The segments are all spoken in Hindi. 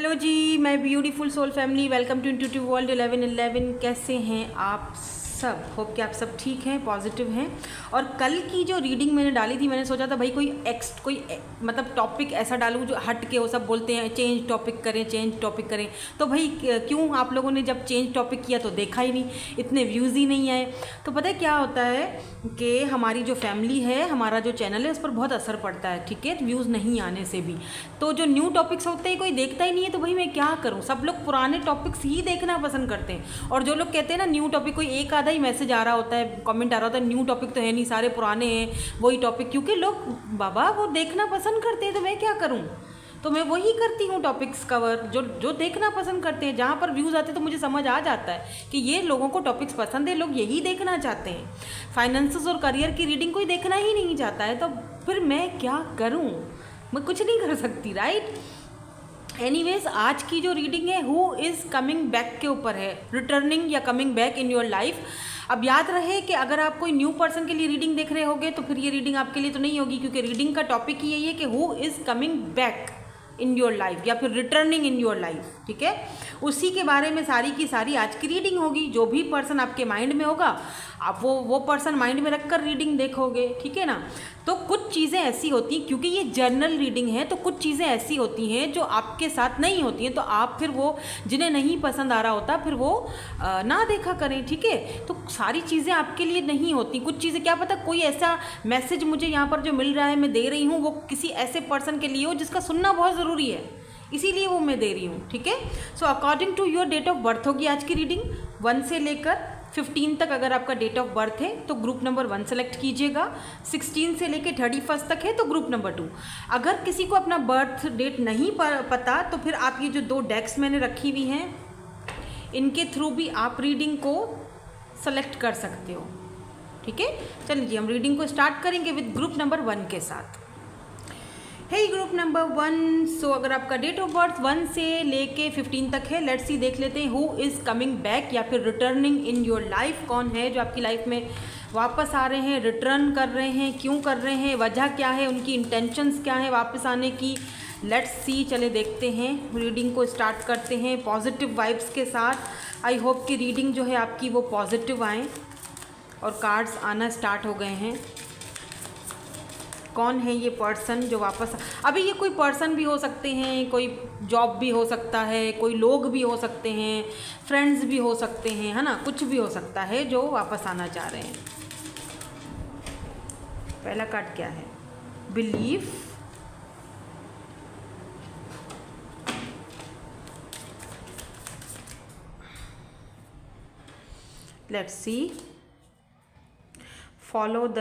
Hello ji, my beautiful soul family, welcome to intuitive world 1111। कैसे हैं आप सब? होप कि आप सब ठीक हैं, पॉजिटिव हैं। और कल की जो रीडिंग मैंने डाली थी, मैंने सोचा था भाई मतलब टॉपिक ऐसा डालूं जो हट के, वो सब बोलते हैं चेंज टॉपिक करें। तो भाई क्यों आप लोगों ने जब चेंज टॉपिक किया तो देखा ही नहीं, इतने व्यूज़ ही नहीं आए। तो पता है क्या होता है कि हमारी जो फैमिली है, हमारा जो चैनल है, उस पर बहुत असर पड़ता है, ठीक है, व्यूज़ नहीं आने से भी। तो जो न्यू टॉपिक्स होते हैं कोई देखता ही नहीं है, तो भाई मैं क्या करूं? सब लोग पुराने टॉपिक्स ही देखना पसंद करते हैं। और जो लोग कहते हैं ना न्यू टॉपिक, कोई एक आधा ही मैसेज आ रहा होता है, कमेंट आ रहा होता है, न्यू टॉपिक तो है नहीं, सारे पुराने हैं वही टॉपिक, क्योंकि लोग बाबा वो देखना पसंद करते हैं। तो मैं क्या करूँ? तो मैं वही करती हूँ, टॉपिक्स कवर जो जो देखना पसंद करते हैं, जहाँ पर व्यूज़ आते हैं तो मुझे समझ आ जाता है कि ये लोगों को टॉपिक्स पसंद है, लोग यही देखना चाहते हैं। फाइनेंसेस और करियर की रीडिंग कोई देखना ही नहीं चाहता है, तो फिर मैं क्या करूँ? मैं कुछ नहीं कर सकती, राइट? एनीवेज, आज की जो रीडिंग है हु इज़ कमिंग बैक के ऊपर है, रिटर्निंग या coming back in your life. अब याद रहे कि अगर आप कोई न्यू पर्सन के लिए रीडिंग देख रहे होगे तो फिर ये रीडिंग आपके लिए तो नहीं होगी, क्योंकि रीडिंग का टॉपिक ही यही है कि who is coming back in your life या फिर रिटर्निंग इन योर लाइफ, ठीक है। उसी के बारे में सारी की सारी आज की रीडिंग होगी। जो भी पर्सन आपके माइंड में होगा, आप वो पर्सन माइंड में रखकर रीडिंग देखोगे, ठीक है ना। तो कुछ चीज़ें ऐसी होती हैं, क्योंकि ये जर्नल रीडिंग है, तो कुछ चीज़ें ऐसी होती हैं जो आपके साथ नहीं होती हैं, तो आप फिर वो जिन्हें नहीं पसंद आ रहा होता फिर वो ना देखा करें, ठीक है। तो सारी चीज़ें आपके लिए नहीं होती, कुछ चीज़ें क्या पता कोई ऐसा मैसेज मुझे यहाँ पर जो मिल रहा है, मैं दे रही हूँ, वो किसी ऐसे पर्सन के लिए हो जिसका सुनना बहुत ज़रूरी है, इसीलिए वो मैं दे रही हूँ, ठीक है। So according to your date of birth होगी आज की रीडिंग। 1 से लेकर 15 तक अगर आपका डेट ऑफ बर्थ है तो ग्रुप नंबर 1 सेलेक्ट कीजिएगा। 16 से लेकर 31 तक है तो ग्रुप नंबर 2। अगर किसी को अपना बर्थ डेट नहीं पता तो फिर आप ये जो 2 डेक्स मैंने रखी हुई हैं, इनके थ्रू भी आप रीडिंग को सेलेक्ट कर सकते हो, ठीक है। चलिए हम रीडिंग को स्टार्ट करेंगे विद ग्रुप नंबर 1 के साथ। हे ग्रुप नंबर 1, सो अगर आपका डेट ऑफ बर्थ 1 से लेके 15 तक है, लेट्स सी देख लेते हैं हु इज़ कमिंग बैक या फिर रिटर्निंग इन योर लाइफ। कौन है जो आपकी लाइफ में वापस आ रहे हैं, रिटर्न कर रहे हैं, क्यों कर रहे हैं, वजह क्या है, उनकी इंटेंशंस क्या है वापस आने की। लेट्स सी, चले देखते हैं, रीडिंग को स्टार्ट करते हैं पॉजिटिव वाइब्स के साथ। आई होप कि रीडिंग जो है आपकी वो पॉजिटिव आए। और कार्ड्स आना स्टार्ट हो गए हैं। कौन है ये पर्सन जो वापस, अभी ये कोई पर्सन भी हो सकते हैं, कोई जॉब भी हो सकता है, कोई लोग भी हो सकते हैं, फ्रेंड्स भी हो सकते हैं, है ना, कुछ भी हो सकता है जो वापस आना चाह रहे हैं। पहला कार्ड क्या है? Belief, let's see, follow the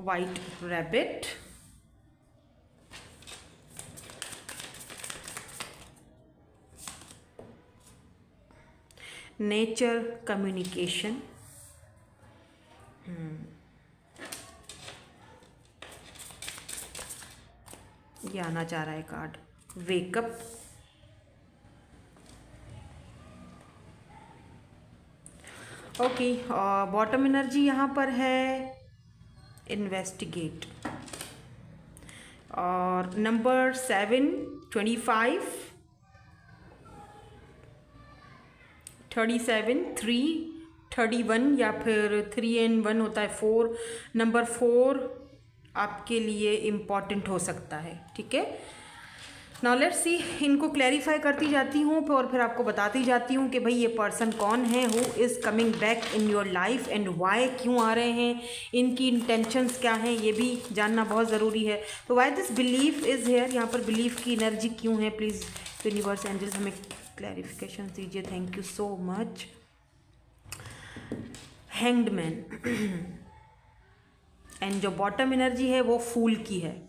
white rabbit, nature communication, ये आना चाह रहा है card, wake up, okay. Bottom energy यहाँ पर है इन्वेस्टिगेट, और नंबर 7, 25, 37, 3, 31 या फिर 3 and 1 होता है 4। नंबर 4 आपके लिए इम्पॉर्टेंट हो सकता है, ठीक है। नाउ लेट्स सी, इनको क्लैरिफाई करती जाती हूँ और फिर आपको बताती जाती हूँ कि भाई ये पर्सन कौन है, who is coming back in your life and why, क्यों आ रहे हैं, इनकी इंटेंशंस क्या हैं, ये भी जानना बहुत ज़रूरी है। तो why this belief is here, यहाँ पर बिलीफ की एनर्जी क्यों है? प्लीज़ यूनिवर्स एंजल्स हमें क्लैरिफिकेशन दीजिए, thank you so much. Hanged man and जो बॉटम एनर्जी है वो फूल की है।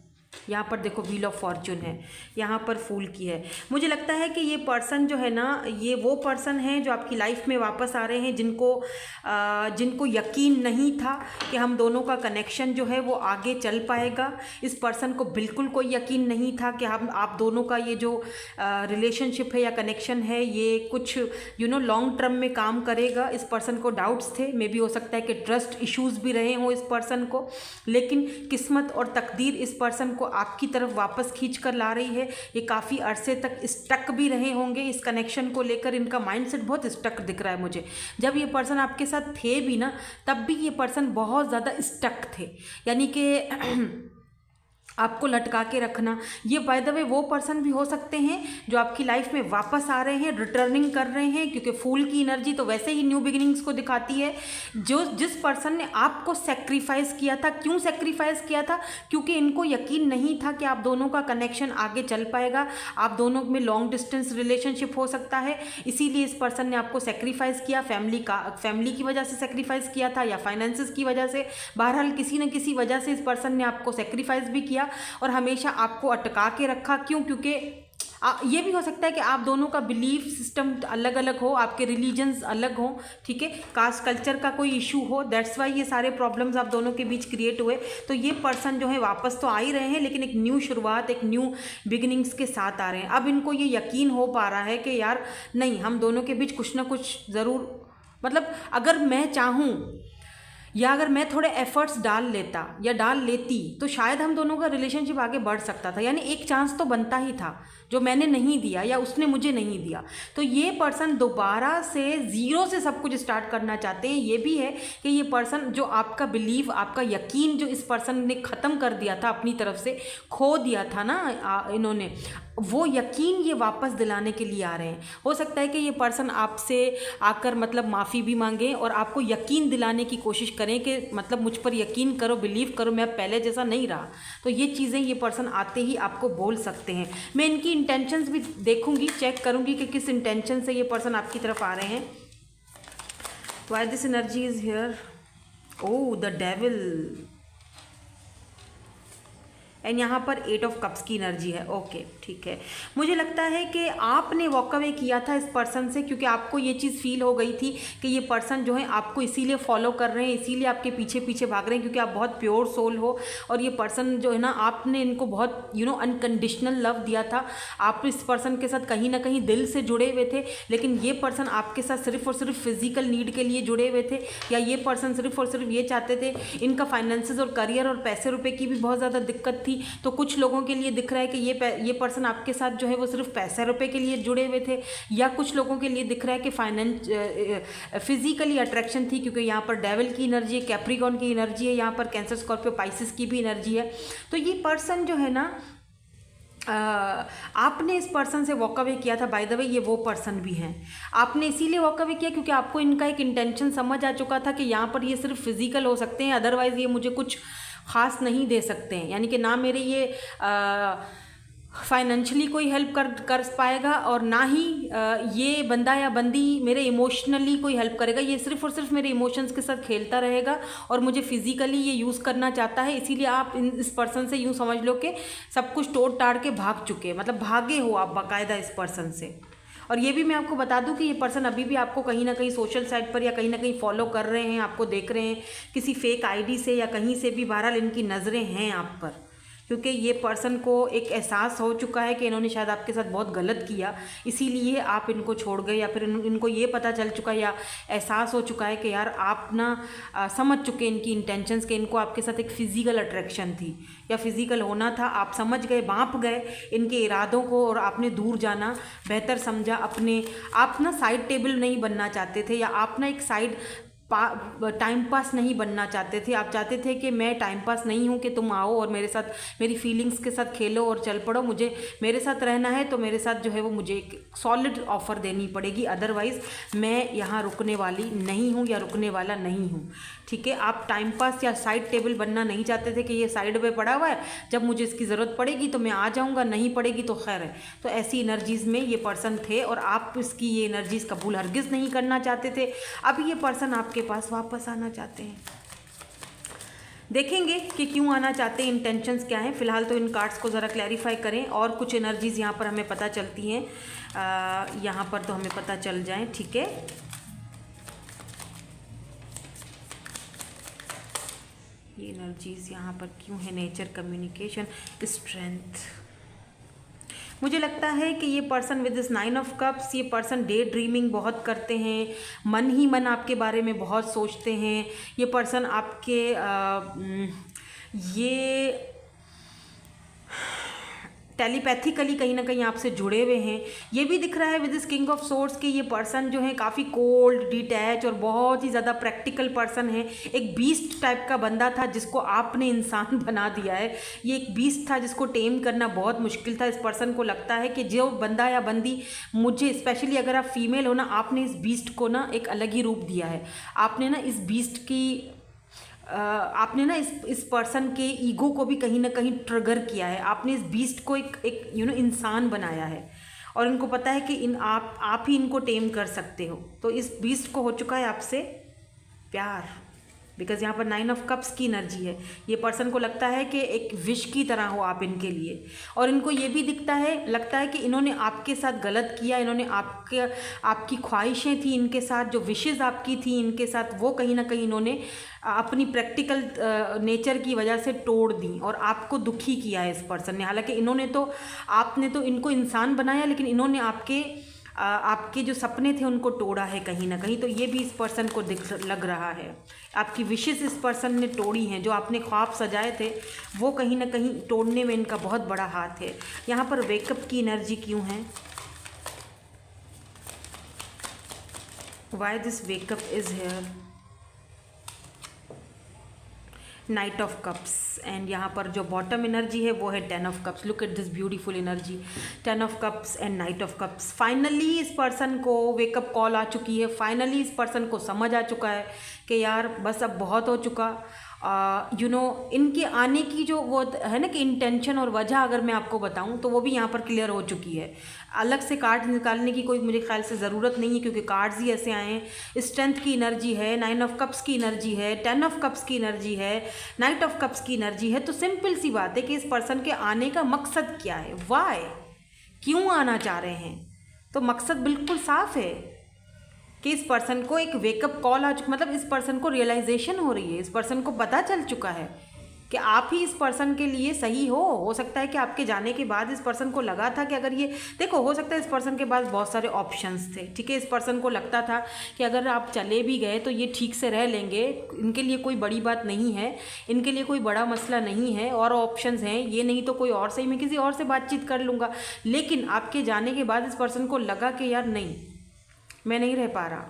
यहाँ पर देखो व्हील ऑफ फॉर्चून है, यहाँ पर फूल की है। मुझे लगता है कि ये पर्सन जो है ना, ये वो पर्सन है जो आपकी लाइफ में वापस आ रहे हैं, जिनको यकीन नहीं था कि हम दोनों का कनेक्शन जो है वो आगे चल पाएगा। इस पर्सन को बिल्कुल कोई यकीन नहीं था कि हम आप दोनों का ये जो रिलेशनशिप है या कनेक्शन है ये कुछ लॉन्ग टर्म में काम करेगा। इस पर्सन को डाउट्स थे, मे भी हो सकता है कि ट्रस्ट इश्यूज़ भी रहे हों इस पर्सन को, लेकिन किस्मत और तकदीर इस पर्सन को आपकी तरफ वापस खींच कर ला रही है। ये काफ़ी अरसे तक स्टक भी रहे होंगे इस कनेक्शन को लेकर, इनका माइंडसेट बहुत स्टक दिख रहा है मुझे। जब ये पर्सन आपके साथ थे भी ना, तब भी ये पर्सन बहुत ज़्यादा स्टक थे, यानी कि आपको लटका के रखना। ये बाय द वे वो पर्सन भी हो सकते हैं जो आपकी लाइफ में वापस आ रहे हैं, रिटर्निंग कर रहे हैं, क्योंकि फूल की एनर्जी तो वैसे ही न्यू बिगिनिंग्स को दिखाती है। जिस पर्सन ने आपको सेक्रीफाइस किया था, क्यों सेक्रीफाइस किया था? क्योंकि इनको यकीन नहीं था कि आप दोनों का कनेक्शन आगे चल पाएगा, आप दोनों में लॉन्ग डिस्टेंस रिलेशनशिप हो सकता है, इसीलिए इस पर्सन ने आपको सेक्रीफाइस किया। फैमिली की वजह से सेक्रीफाइस किया था या फाइनेंसिस की वजह से, बहरहाल किसी न किसी वजह से इस पर्सन ने आपको सेक्रीफाइस भी किया और हमेशा आपको अटका के रखा। क्यों? क्योंकि ये भी हो सकता है कि आप दोनों का बिलीफ सिस्टम अलग अलग हो, आपके रिलीजन्स अलग हो, ठीक है, कास्ट कल्चर का कोई इशू हो, दैट्स वाई ये सारे प्रॉब्लम्स आप दोनों के बीच क्रिएट हुए। तो ये पर्सन जो है वापस तो आ ही रहे हैं, लेकिन एक न्यू शुरुआत, एक न्यू बिगिनिंग्स के साथ आ रहे हैं। अब इनको ये यकीन हो पा रहा है कि यार नहीं, हम दोनों के बीच कुछ ना कुछ ज़रूर, मतलब अगर मैं चाहूँ या अगर मैं थोड़े एफर्ट्स डाल लेता या डाल लेती तो शायद हम दोनों का रिलेशनशिप आगे बढ़ सकता था। यानी एक चांस तो बनता ही था जो मैंने नहीं दिया या उसने मुझे नहीं दिया। तो ये पर्सन दोबारा से ज़ीरो से सब कुछ स्टार्ट करना चाहते हैं। ये भी है कि ये पर्सन जो आपका बिलीव, आपका यकीन जो इस पर्सन ने ख़त्म कर दिया था, अपनी तरफ से खो दिया था ना इन्होंने, वो यकीन ये वापस दिलाने के लिए आ रहे हैं। हो सकता है कि ये पर्सन आपसे आकर मतलब माफ़ी भी मांगे और आपको यकीन दिलाने की कोशिश करें कि मतलब मुझ पर यकीन करो, बिलीव करो, मैं पहले जैसा नहीं रहा। तो ये चीज़ें ये पर्सन आते ही आपको बोल सकते हैं। मैं इनकी इंटेंशंस भी देखूंगी, चेक करूंगी कि किस इंटेंशन से ये पर्सन आपकी तरफ आ रहे हैं। Why this energy is here? Oh, the devil, and यहाँ पर 8 ऑफ कप्स की एनर्जी है। ओके, ठीक है। मुझे लगता है कि आपने वॉक अवे किया था इस पर्सन से क्योंकि आपको ये चीज़ फील हो गई थी कि ये पर्सन जो है आपको इसीलिए फॉलो कर रहे हैं, इसीलिए आपके पीछे पीछे भाग रहे हैं क्योंकि आप बहुत प्योर सोल हो। और ये पर्सन जो है ना, आपने इनको बहुत अनकंडीशनल लव दिया था। आप इस पर्सन के साथ कहीं ना कहीं दिल से जुड़े हुए थे, लेकिन ये पर्सन आपके साथ सिर्फ और सिर्फ फिजिकल नीड के लिए जुड़े हुए थे, या ये पर्सन सिर्फ और सिर्फ ये चाहते थे। इनका फाइनेंसेस और करियर और पैसे रुपए की भी बहुत ज़्यादा दिक्कत थी। तो कुछ लोगों के लिए दिख रहा है कि ये पर्सन आपके साथ जो है वो सिर्फ पैसे रुपए के लिए जुड़े हुए थे, या कुछ लोगों के लिए दिख रहा है कि फिजिकली अट्रैक्शन थी, क्योंकि यहाँ पर डेविल की एनर्जी है, कैप्रिकॉर्न की एनर्जी है, यहाँ पर कैंसर, स्कॉर्पियो, पाइसिस की भी एनर्जी है। तो ये पर्सन जो है ना, आपने इस पर्सन से वॉक अवे किया था। बाय द वे ये वो पर्सन भी हैं। आपने इसीलिए वॉक अवे किया क्योंकि आपको इनका एक इंटेंशन समझ आ चुका था कि यहाँ पर ये सिर्फ फिजिकल हो सकते हैं, अदरवाइज़ ये मुझे कुछ ख़ास नहीं दे सकते हैं। यानी कि ना मेरे ये फाइनेंशियली कोई हेल्प कर पाएगा और ना ही ये बंदा या बंदी मेरे इमोशनली कोई हेल्प करेगा। ये सिर्फ और सिर्फ मेरे इमोशंस के साथ खेलता रहेगा और मुझे फिजिकली ये यूज़ करना चाहता है। इसीलिए आप इस पर्सन से यूँ समझ लो कि सब कुछ तोड़ ताड़ के भाग चुके, मतलब भागे हो आप बाकायदा इस पर्सन से। और ये भी मैं आपको बता दूं कि ये पर्सन अभी भी आपको कहीं ना कहीं सोशल साइट पर या कहीं ना कहीं फॉलो कर रहे हैं, आपको देख रहे हैं किसी फेक आईडी से या कहीं से भी। बहरहाल इनकी नज़रें हैं आप पर, क्योंकि ये पर्सन को एक एहसास हो चुका है कि इन्होंने शायद आपके साथ बहुत गलत किया, इसीलिए आप इनको छोड़ गए, या फिर इनको ये पता चल चुका है या एहसास हो चुका है कि यार आप ना समझ चुके इनकी इंटेंशंस के इनको आपके साथ एक फ़िज़िकल अट्रैक्शन थी या फिज़िकल होना था। आप समझ गए, भांप गए इनके इरादों को और आपने दूर जाना बेहतर समझा। आप ना साइड टेबल नहीं बनना चाहते थे, या आप ना एक साइड टाइम पास नहीं बनना चाहते थे। आप चाहते थे कि मैं टाइम पास नहीं हूँ, कि तुम आओ और मेरे साथ मेरी फीलिंग्स के साथ खेलो और चल पड़ो। मुझे मेरे साथ रहना है तो मेरे साथ जो है वो मुझे एक सॉलिड ऑफ़र देनी पड़ेगी, अदरवाइज़ मैं यहाँ रुकने वाली नहीं हूँ या रुकने वाला नहीं हूँ। ठीक है, आप टाइम पास या साइड टेबल बनना नहीं चाहते थे कि ये साइड पे पड़ा हुआ है, जब मुझे इसकी ज़रूरत पड़ेगी तो मैं आ जाऊँगा, नहीं पड़ेगी तो खैर है। तो ऐसी एनर्जीज़ में ये पर्सन थे और आप इसकी ये एनर्जीज़ कबूल हरगिज़ नहीं करना चाहते थे। अब ये पर्सन आपके पास वापस आना चाहते हैं। देखेंगे कि क्यों आना चाहते हैं, इंटेंशंस क्या हैं। फ़िलहाल तो इन कार्ड्स को ज़रा क्लैरिफाई करें और कुछ एनर्जीज़ यहाँ पर हमें पता चलती हैं, यहाँ पर तो हमें पता चल जाएं। ठीक है, ये एनर्जीज़ यहाँ पर क्यों है? Nature, communication, strength. मुझे लगता है कि ये person with this 9 of cups, ये पर्सन डे ड्रीमिंग बहुत करते हैं, मन ही मन आपके बारे में बहुत सोचते हैं। ये पर्सन आपके ये टेलीपैथिकली कहीं ना कहीं आपसे जुड़े हुए हैं। ये भी दिख रहा है with this king of swords के ये पर्सन जो है काफ़ी कोल्ड, डिटैच और बहुत ही ज़्यादा प्रैक्टिकल पर्सन है। एक बीस्ट टाइप का बंदा था जिसको आपने इंसान बना दिया है। ये एक बीस्ट था जिसको टेम करना बहुत मुश्किल था। इस पर्सन को लगता है कि जो बंदा या बंदी मुझे, स्पेशली अगर आप फीमेल हो ना, आपने इस बीस्ट को ना एक अलग ही रूप दिया है। आपने ना इस बीस्ट की आपने ना इस पर्सन के ईगो को भी कहीं ना कहीं ट्रिगर किया है। आपने इस बीस्ट को एक इंसान बनाया है और इनको पता है कि आप ही इनको टेम कर सकते हो। तो इस बीस्ट को हो चुका है आपसे प्यार, बिकॉज यहाँ पर 9 ऑफ कप्स की एनर्जी है। ये पर्सन को लगता है कि एक विश की तरह हो आप इनके लिए, और इनको ये भी लगता है कि इन्होंने आपके साथ गलत किया। इन्होंने आपकी ख्वाहिशें थी इनके साथ, जो विशेज़ आपकी थी इनके साथ, वो कहीं ना कहीं इन्होंने अपनी प्रैक्टिकल नेचर की वजह से तोड़ दी और आपको दुखी किया है इस पर्सन ने। हालांकि आपने तो इनको इंसान बनाया, लेकिन इन्होंने आपके जो सपने थे उनको तोड़ा है कहीं ना कहीं। तो ये भी इस पर्सन को लग रहा है। आपकी विशेस इस पर्सन ने तोड़ी हैं। जो आपने ख्वाब सजाए थे वो कहीं ना कहीं तोड़ने में इनका बहुत बड़ा हाथ है। यहाँ पर वेकअप की एनर्जी क्यों है? Why this wake up is here? Night of cups, and यहाँ पर जो बॉटम एनर्जी है वो है 10 of cups. Look at this beautiful energy, 10 of cups and night of cups. Finally इस पर्सन को वेकअप कॉल आ चुकी है। फाइनली इस पर्सन को समझ आ चुका है कि यार बस अब बहुत हो चुका। इनके आने की जो वो है ना कि इंटेंशन और वजह अगर मैं आपको बताऊं तो वो भी यहाँ पर क्लियर हो चुकी है। अलग से कार्ड निकालने की कोई मुझे ख्याल से ज़रूरत नहीं है, क्योंकि कार्ड्स ही ऐसे आए हैं। स्ट्रेंथ की एनर्जी है, 9 ऑफ कप्स की एनर्जी है, 10 ऑफ कप्स की एनर्जी है, नाइट ऑफ कप्स की एनर्जी है। तो सिंपल सी बात है कि इस पर्सन के आने का मकसद क्या है, वाई, क्यों आना चाह रहे हैं। तो मकसद बिल्कुल साफ है कि इस पर्सन को एक वेकअप कॉल मतलब इस पर्सन को रियलाइजेशन हो रही है। इस पर्सन को पता चल चुका है कि आप ही इस पर्सन के लिए सही हो सकता है कि आपके जाने के बाद इस पर्सन को लगा था कि अगर ये देखो, हो सकता है इस पर्सन के पास बहुत सारे ऑप्शंस थे, ठीक है। इस पर्सन को लगता था कि अगर आप चले भी गए तो ये ठीक से रह लेंगे, इनके लिए कोई बड़ी बात नहीं है, इनके लिए कोई बड़ा मसला नहीं है, और ऑप्शंस हैं, ये नहीं तो कोई और, सही मैं किसी और से बातचीत कर लूँगा। लेकिन आपके जाने के बाद इस पर्सन को लगा कि यार नहीं, मैं नहीं रह पा रहा,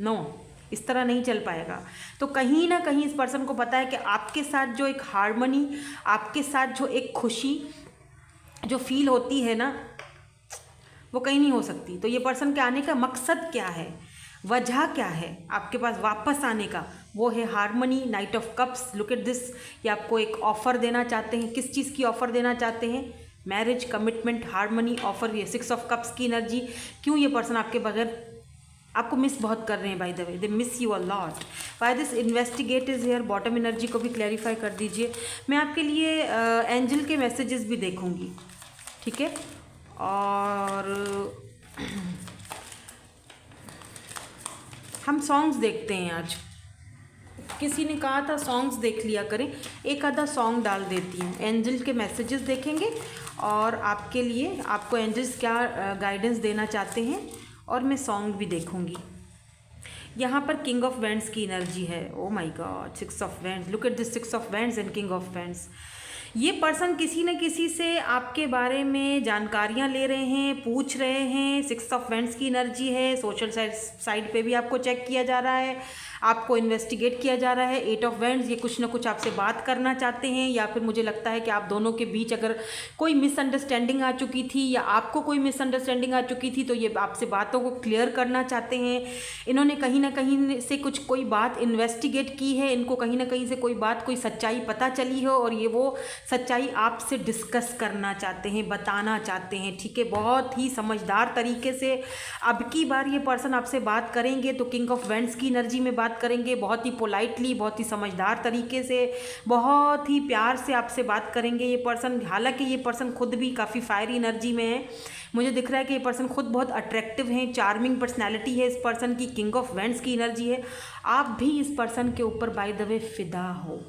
नो, इस तरह नहीं चल पाएगा। तो कहीं ना कहीं इस पर्सन को पता है कि आपके साथ जो एक हार्मनी, आपके साथ जो एक खुशी जो फील होती है ना, वो कहीं नहीं हो सकती। तो ये पर्सन के आने का मकसद क्या है, वजह क्या है आपके पास वापस आने का, वो है harmony, night of cups. Look at this, ये आपको एक ऑफ़र देना चाहते हैं। किस चीज़ की ऑफ़र देना चाहते हैं? Marriage, commitment, harmony, offer. ये 6 ऑफ कप्स की एनर्जी। क्यों ये पर्सन आपके बगैर आपको मिस बहुत कर रहे हैं, by the way they miss you a lot. Why this investigate is here? Bottom energy को भी क्लैरिफाई कर दीजिए। मैं आपके लिए एंजल के मैसेजेस भी देखूंगी, ठीक है। और हम सॉन्ग्स देखते हैं आज। किसी ने कहा था सॉन्ग्स देख लिया करें, एक आधा सॉन्ग डाल देती हूँ। एंजल के मैसेजेस देखेंगे और आपके लिए आपको एंजल्स क्या गाइडेंस देना चाहते हैं, और मैं सॉन्ग भी देखूंगी। यहाँ पर किंग ऑफ वैंड्स की एनर्जी है। Oh my God, 6 of wands. Look at this 6 of wands and king of wands. ये पर्सन किसी न किसी से आपके बारे में जानकारियाँ ले रहे हैं, पूछ रहे हैं। 6 ऑफ वैंड्स की एनर्जी है। सोशल साइड पे भी आपको चेक किया जा रहा है, आपको इन्वेस्टिगेट किया जा रहा है। 8 ऑफ वैंड्स, ये कुछ ना कुछ आपसे बात करना चाहते हैं, या फिर मुझे लगता है कि आप दोनों के बीच अगर कोई मिसअंडरस्टैंडिंग आ चुकी थी या आपको कोई मिसअंडरस्टैंडिंग आ चुकी थी, तो ये आपसे बातों को क्लियर करना चाहते हैं। इन्होंने कहीं ना कहीं से कोई बात इन्वेस्टिगेट की है, इनको कहीं ना कहीं से कोई बात, कोई सच्चाई पता चली हो, और ये वो सच्चाई आपसे डिस्कस करना चाहते हैं, बताना चाहते हैं, ठीक है। बहुत ही समझदार तरीके से अब की बार ये पर्सन आपसे बात करेंगे तो किंग ऑफ वैंड्स की एनर्जी में बात करेंगे। बहुत ही पोलाइटली, बहुत ही समझदार तरीके से, बहुत ही प्यार से आपसे बात करेंगे ये पर्सन। हालांकि ये पर्सन खुद भी काफ़ी फायरी एनर्जी में है। मुझे दिख रहा है कि ये पर्सन खुद बहुत अट्रैक्टिव है, चार्मिंग पर्सनैलिटी है इस पर्सन की। किंग ऑफ वैंड्स की एनर्जी है। आप भी इस पर्सन के ऊपर बाय द वे फिदा हो।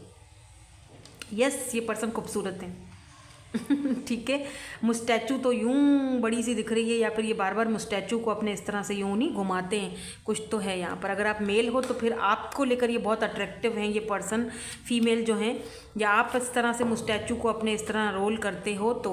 यस, ये पर्सन खूबसूरत है ठीक है। मुस्टैचू तो यूं बड़ी सी दिख रही है, या फिर ये बार बार मुस्टैचू को अपने इस तरह से यूं नहीं घुमाते हैं, कुछ तो है यहाँ पर। अगर आप मेल हो तो फिर आपको लेकर ये बहुत अट्रैक्टिव हैं ये पर्सन, फीमेल जो हैं, या आप इस तरह से मुस्टैचू को अपने इस तरह रोल करते हो तो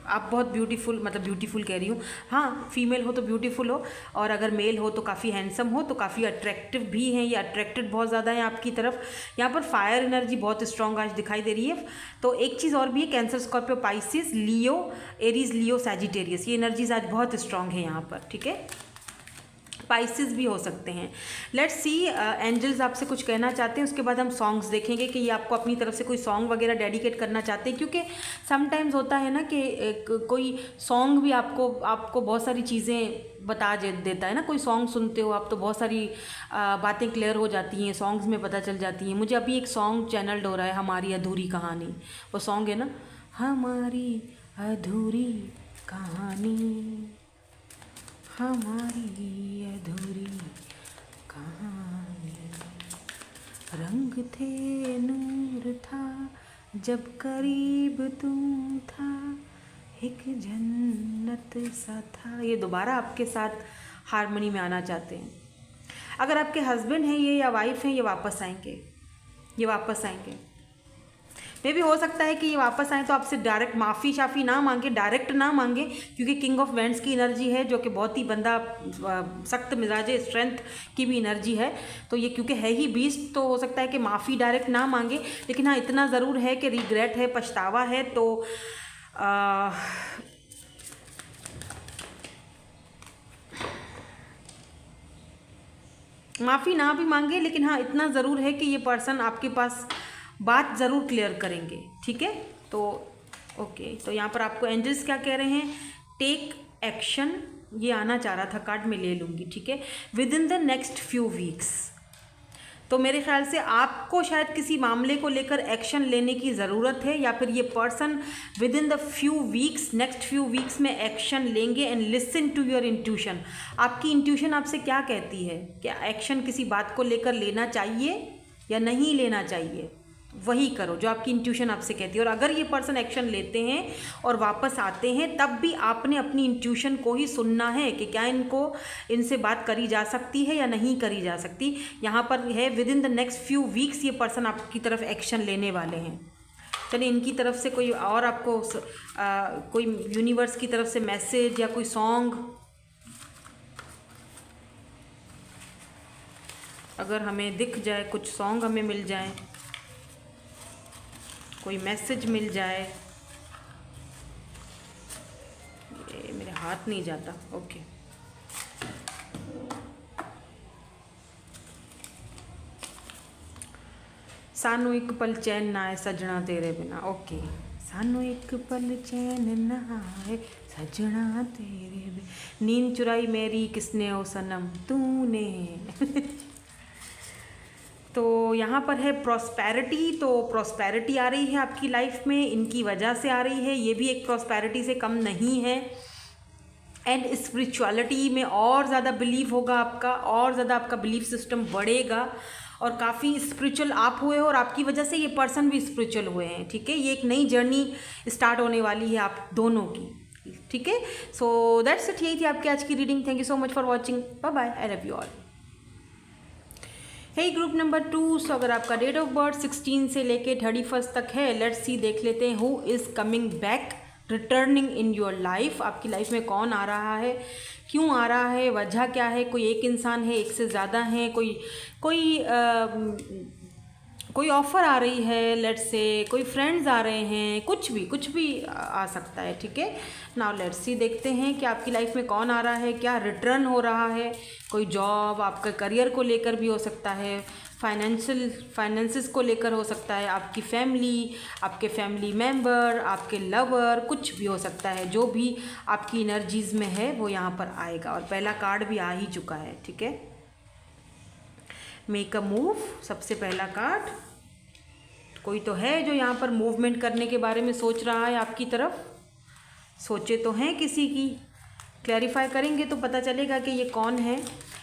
आप बहुत ब्यूटीफुल, मतलब ब्यूटीफुल कह रही हूँ, हाँ फीमेल हो तो ब्यूटीफुल हो, और अगर मेल हो तो काफ़ी हैंडसम हो, तो काफ़ी अट्रैक्टिव भी हैं, ये अट्रैक्टेड बहुत ज़्यादा है आपकी तरफ। यहाँ पर फायर एनर्जी बहुत स्ट्रॉन्ग आज दिखाई दे रही है। तो एक चीज़ और भी है, कैंसर, स्कॉर्पियो, पाइसिस, लियो, एरीज, लियो, सैजिटेरियस, ये एनर्जीज आज बहुत स्ट्रॉन्ग है यहाँ पर, ठीक है। स्पाइसेस भी हो सकते हैं। लेट्स सी एंजल्स आपसे कुछ कहना चाहते हैं, उसके बाद हम सॉन्ग्स देखेंगे कि ये आपको अपनी तरफ से कोई सॉन्ग वगैरह डेडिकेट करना चाहते हैं, क्योंकि समटाइम्स होता है ना कि कोई सॉन्ग भी आपको बहुत सारी चीज़ें बता देता है ना। कोई सॉन्ग सुनते हो आप तो बहुत सारी बातें क्लियर हो जाती हैं, सॉन्ग्स में पता चल जाती हैं। मुझे अभी एक सॉन्ग चैनल्ड हो रहा है, हमारी अधूरी कहानी, वो सॉन्ग है ना, हमारी अधूरी कहानी, हमारी अधूरी कहानी, रंग थे नूर था जब करीब तुम था, एक जन्नत सा था। ये दोबारा आपके साथ हारमोनी में आना चाहते हैं। अगर आपके हस्बैंड हैं ये या वाइफ हैं, ये वापस आएंगे, ये वापस आएंगे। मे भी हो सकता है कि ये वापस आए तो आपसे डायरेक्ट माफ़ी शाफ़ी ना मांगे, डायरेक्ट ना मांगे, क्योंकि किंग ऑफ वेंट्स की एनर्जी है, जो कि बहुत ही बंदा सख्त मिजाज, स्ट्रेंथ की भी एनर्जी है। तो ये क्योंकि है ही बीस्ट, तो हो सकता है कि माफ़ी डायरेक्ट ना मांगे, लेकिन हाँ इतना ज़रूर है कि रिग्रेट है, पछतावा है। तो माफ़ी ना भी मांगे, लेकिन हाँ इतना ज़रूर है कि ये पर्सन आपके पास बात ज़रूर क्लियर करेंगे, ठीक है। तो ओके, तो यहाँ पर आपको एंजल्स क्या कह रहे हैं, टेक एक्शन, ये आना चाह रहा था कार्ड, में ले लूँगी, ठीक है। With in the next few weeks, तो मेरे ख्याल से आपको शायद किसी मामले को लेकर एक्शन लेने की ज़रूरत है, या फिर ये person within the few weeks, next few weeks में एक्शन लेंगे। And listen to your intuition, आपकी इंट्यूशन आपसे क्या कहती है, क्या एक्शन किसी बात को लेकर लेना चाहिए या नहीं लेना चाहिए, वही करो जो आपकी इंट्यूशन आपसे कहती है। और अगर ये पर्सन एक्शन लेते हैं और वापस आते हैं, तब भी आपने अपनी इंट्यूशन को ही सुनना है कि क्या इनसे बात करी जा सकती है या नहीं करी जा सकती। यहाँ पर है with in the next few weeks ये पर्सन आपकी तरफ एक्शन लेने वाले हैं। चलिए इनकी तरफ से कोई और आपको कोई यूनिवर्स की तरफ से मैसेज या कोई सॉन्ग अगर हमें दिख जाए, कुछ सॉन्ग हमें मिल जाए, कोई मैसेज मिल जाए। ये मेरे हाथ नहीं जाता, ओके। सानू एक पल चैन ना आए सजना तेरे बिना, ओके। सानू एक पल चैन ना आए सजना तेरे बिना, नींद चुराई मेरी किसने ओ सनम तूने। तो यहाँ पर है प्रॉस्पेरिटी, तो प्रॉस्पेरिटी आ रही है आपकी लाइफ में, इनकी वजह से आ रही है, ये भी एक प्रॉस्पेरिटी से कम नहीं है। एंड स्पिरिचुअलिटी में और ज़्यादा बिलीव होगा आपका, और ज़्यादा आपका बिलीफ सिस्टम बढ़ेगा, और काफ़ी स्पिरिचुअल आप हुए हो और आपकी वजह से ये पर्सन भी स्पिरिचुअल हुए हैं, ठीक है। ये एक नई जर्नी स्टार्ट होने वाली है आप दोनों की, ठीक है। सो दैट्स इट, यही थी आपकी आज की reading. Thank you so much for watching, bye bye, I love you all. Hey group number 2, so अगर आपका डेट ऑफ बर्थ 16 से लेके 31 तक है, लेट्स सी, देख लेते हैं who is coming back, returning in your life. आपकी लाइफ में कौन आ रहा है, क्यों आ रहा है, वजह क्या है। कोई एक इंसान है, एक से ज़्यादा है, कोई ऑफ़र आ रही है, लेट्स से कोई फ्रेंड्स आ रहे हैं, कुछ भी आ सकता है, ठीक है। नाउ लेट्स सी, देखते हैं कि आपकी लाइफ में कौन आ रहा है, क्या रिटर्न हो रहा है। कोई जॉब, आपका करियर को लेकर भी हो सकता है, फाइनेंसेस को लेकर हो सकता है, आपकी फैमिली, आपके फैमिली मेम्बर, आपके लवर, कुछ भी हो सकता है। जो भी आपकी एनर्जीज़ में है वो यहाँ पर आएगा। और पहला कार्ड भी आ ही चुका है, ठीक है। मेक अ मूव, सबसे पहला कार्ड। कोई तो है जो यहाँ पर मूवमेंट करने के बारे में सोच रहा है आपकी तरफ, सोचे तो हैं किसी की, क्लैरिफाई करेंगे तो पता चलेगा कि ये कौन है।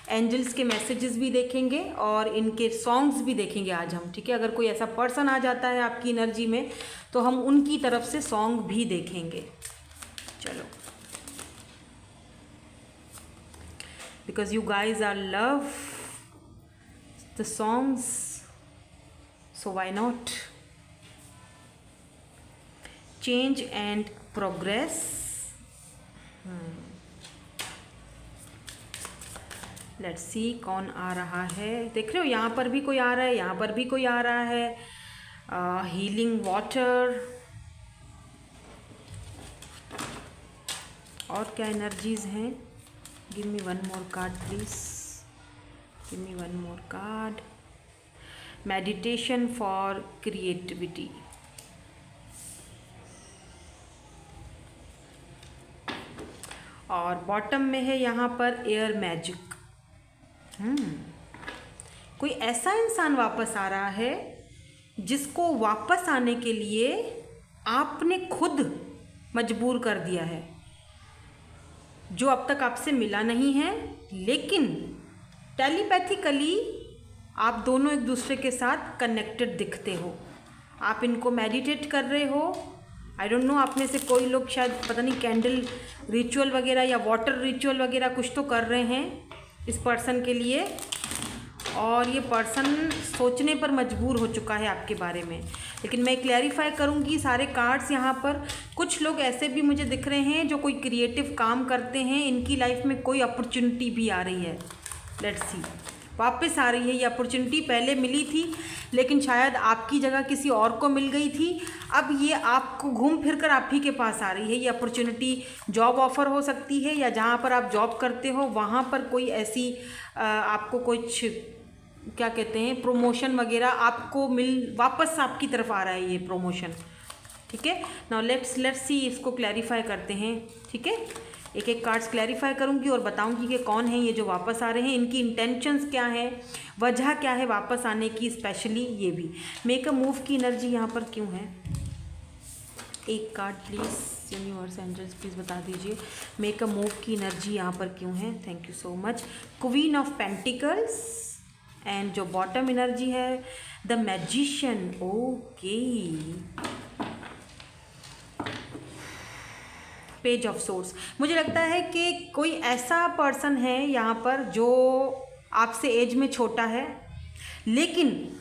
एंजल्स के मैसेजेस भी देखेंगे और इनके सॉन्ग्स भी देखेंगे आज हम, ठीक है। अगर कोई ऐसा पर्सन आ जाता है आपकी एनर्जी में तो हम उनकी तरफ से सॉन्ग भी देखेंगे। चलो, because you guys are love the songs, so why not? Change and progress. Let's see कौन आ रहा है। देख रहे हो यहाँ पर भी कोई आ रहा है, यहाँ पर भी कोई आ रहा है। Healing water. और क्या एनर्जीज हैं? Give me one more card please, give me one more card. Meditation for creativity. और बॉटम में है यहाँ पर एयर मैजिक। कोई ऐसा इंसान वापस आ रहा है जिसको वापस आने के लिए आपने खुद मजबूर कर दिया है, जो अब तक आपसे मिला नहीं है, लेकिन टेलीपैथिकली आप दोनों एक दूसरे के साथ कनेक्टेड दिखते हो। आप इनको मेडिटेट कर रहे हो। आई डोंट नो, आप में से कोई लोग शायद पता नहीं कैंडल रिचुअल वगैरह या वाटर रिचुअल वगैरह कुछ तो कर रहे हैं इस पर्सन के लिए, और ये पर्सन सोचने पर मजबूर हो चुका है आपके बारे में। लेकिन मैं क्लैरिफाई करूँगी सारे कार्ड्स यहाँ पर। कुछ लोग ऐसे भी मुझे दिख रहे हैं जो कोई क्रिएटिव काम करते हैं, इनकी लाइफ में कोई अपॉर्चुनिटी भी आ रही है। लेट्स सी, वापस आ रही है ये अपॉर्चुनिटी। पहले मिली थी लेकिन शायद आपकी जगह किसी और को मिल गई थी, अब ये आपको घूम फिर कर आप ही के पास आ रही है ये अपॉर्चुनिटी। जॉब ऑफर हो सकती है, या जहाँ पर आप जॉब करते हो वहाँ पर कोई ऐसी आपको कुछ क्या कहते हैं प्रमोशन वगैरह आपको वापस आपकी तरफ आ रहा है ये प्रमोशन। ठीक है, नाउ लेट्स सी, इसको क्लैरिफाई करते हैं। ठीक है, एक एक कार्ड्स क्लैरिफाई करूंगी और बताऊंगी कि कौन है ये जो वापस आ रहे हैं, इनकी इंटेंशंस क्या है, वजह क्या है वापस आने की। स्पेशली ये भी मेक अ मूव की एनर्जी यहाँ पर क्यों है? एक card please, universe angels please बता दीजिए मेक अ मूव की एनर्जी यहाँ पर क्यों है। Thank you so much. Queen of pentacles, and जो बॉटम एनर्जी है the magician. Okay, page of source. मुझे लगता है कि कोई ऐसा पर्सन है यहाँ पर जो आपसे एज में छोटा है, लेकिन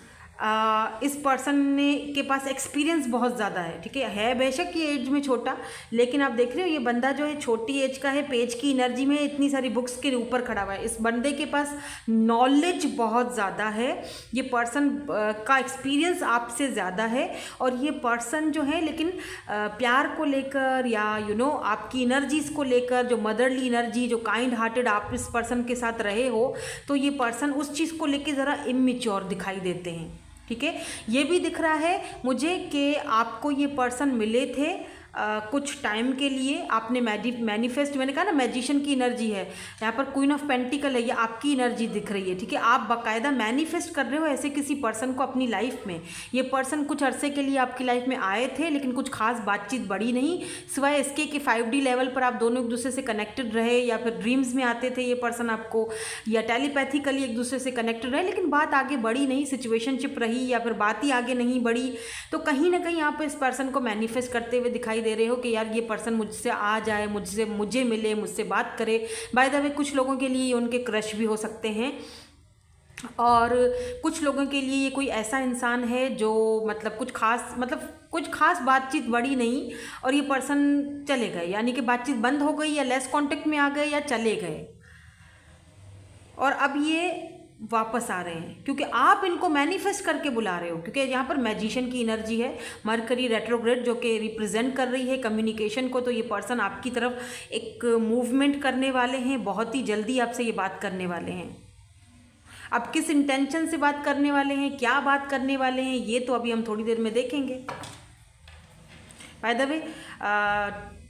इस पर्सन ने के पास एक्सपीरियंस बहुत ज़्यादा है। ठीक है बेशक ये एज में छोटा, लेकिन आप देख रहे हो ये बंदा जो है छोटी एज का है, पेज की एनर्जी में इतनी सारी बुक्स के ऊपर खड़ा हुआ है। इस बंदे के पास नॉलेज बहुत ज़्यादा है, ये पर्सन का एक्सपीरियंस आपसे ज़्यादा है। और ये पर्सन जो है लेकिन प्यार को लेकर या आपकी एनर्जीज़ को लेकर, जो मदरली एनर्जी, जो काइंड हार्टेड आप इस पर्सन के साथ रहे हो, तो ये पर्सन उस चीज़ को लेकर ज़रा इमेच्योर दिखाई देते हैं। ठीक है, ये भी दिख रहा है मुझे कि आपको ये पर्सन मिले थे कुछ टाइम के लिए। आपने मैनिफेस्ट, मैंने कहा ना मैजिशियन की एनर्जी है यहाँ पर, क्वीन ऑफ पेंटिकल है, ये आपकी एनर्जी दिख रही है। ठीक है, आप बाकायदा मैनिफेस्ट कर रहे हो ऐसे किसी पर्सन को अपनी लाइफ में। ये पर्सन कुछ अरसे के लिए आपकी लाइफ में आए थे, लेकिन कुछ खास बातचीत बढ़ी नहीं, सिवाय इसके कि 5D लेवल पर आप दोनों एक दूसरे से कनेक्टेड रहे, या फिर ड्रीम्स में आते थे ये पर्सन आपको, या टेलीपैथिकली एक दूसरे से कनेक्टेड रहे, लेकिन बात आगे बढ़ी नहीं, सिचुएशनशिप रही, या फिर बात ही आगे नहीं बढ़ी। तो कहीं ना कहीं आप इस पर्सन को मैनिफेस्ट करते हुए दिखाई दे रहे हो कि यार ये पर्सन मुझसे आ जाए, मुझे मिले, मुझसे बात करे। बाय द वे कुछ लोगों के लिए उनके क्रश भी हो सकते हैं, और कुछ लोगों के लिए ये कोई ऐसा इंसान है जो कुछ खास बातचीत बढ़ी नहीं और ये पर्सन चले गए, यानी कि बातचीत बंद हो गई, या लेस कांटेक्ट में आ गए, या चले गए, और अब ये वापस आ रहे हैं क्योंकि आप इनको मैनिफेस्ट करके बुला रहे हो। क्योंकि यहाँ पर मैजिशियन की एनर्जी है, मरकरी रेट्रोग्रेड जो कि रिप्रेजेंट कर रही है कम्युनिकेशन को। तो ये पर्सन आपकी तरफ एक मूवमेंट करने वाले हैं, बहुत ही जल्दी आपसे ये बात करने वाले हैं। अब किस इंटेंशन से बात करने वाले हैं, क्या बात करने वाले हैं, ये तो अभी हम थोड़ी देर में देखेंगे। बाय द वे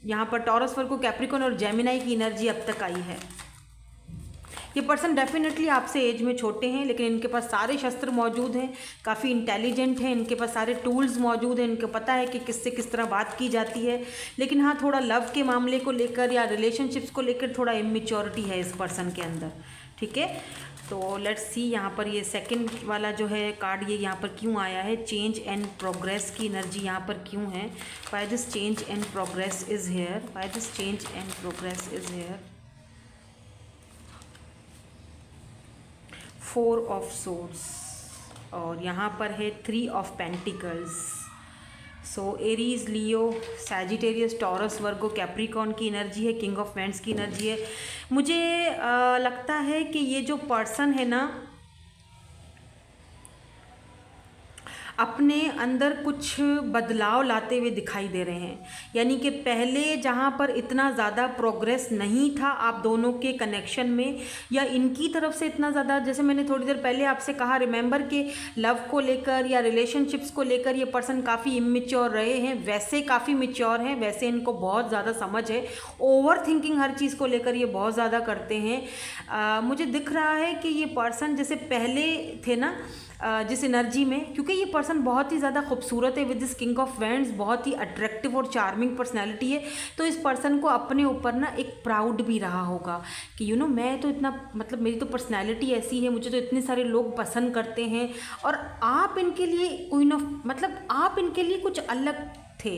यहाँ पर टॉरस, वर्गो, कैप्रिकॉर्न और जेमिनाई की एनर्जी अब तक आई है। ये पर्सन डेफिनेटली आपसे एज में छोटे हैं, लेकिन इनके पास सारे शस्त्र मौजूद हैं, काफ़ी इंटेलिजेंट हैं, इनके पास सारे टूल्स मौजूद हैं, इनको पता है कि किससे किस तरह बात की जाती है। लेकिन हाँ, थोड़ा लव के मामले को लेकर या रिलेशनशिप्स को लेकर थोड़ा इमेच्योरिटी है इस पर्सन के अंदर। ठीक है, तो लेट्स सी यहाँ पर ये सेकंड वाला जो है कार्ड, ये यहाँ पर क्यों आया है? चेंज एंड प्रोग्रेस की एनर्जी यहाँ पर क्यों है? Why this change and progress is here? Why this change and progress is here? 4 of swords, और यहाँ पर है 3 of pentacles. So Aries, Leo, Sagittarius, taurus, Virgo, Capricorn की एनर्जी है, किंग ऑफ वेंट्स की एनर्जी है। मुझे लगता है कि ये जो पर्सन है ना, अपने अंदर कुछ बदलाव लाते हुए दिखाई दे रहे हैं। यानी कि पहले जहाँ पर इतना ज़्यादा प्रोग्रेस नहीं था आप दोनों के कनेक्शन में, या इनकी तरफ से इतना ज़्यादा, जैसे मैंने थोड़ी देर पहले आपसे कहा, रिमेंबर के लव को लेकर या रिलेशनशिप्स को लेकर ये पर्सन काफ़ी इमेच्योर रहे हैं, वैसे काफ़ी मेच्योर हैं, वैसे इनको बहुत ज़्यादा समझ है, ओवर थिंकिंग हर चीज़ को लेकर ये बहुत ज़्यादा करते हैं। मुझे दिख रहा है कि ये पर्सन जैसे पहले थे ना जिस एनर्जी में, क्योंकि ये पर्सन बहुत ही ज़्यादा खूबसूरत है with this king of vents, बहुत ही अट्रैक्टिव और चार्मिंग पर्सनैलिटी है, तो इस पर्सन को अपने ऊपर ना एक प्राउड भी रहा होगा कि मैं तो इतना, मतलब मेरी तो पर्सनैलिटी ऐसी है, मुझे तो इतने सारे लोग पसंद करते हैं, और आप इनके लिए क्वीन ऑफ, मतलब आप इनके लिए कुछ अलग थे।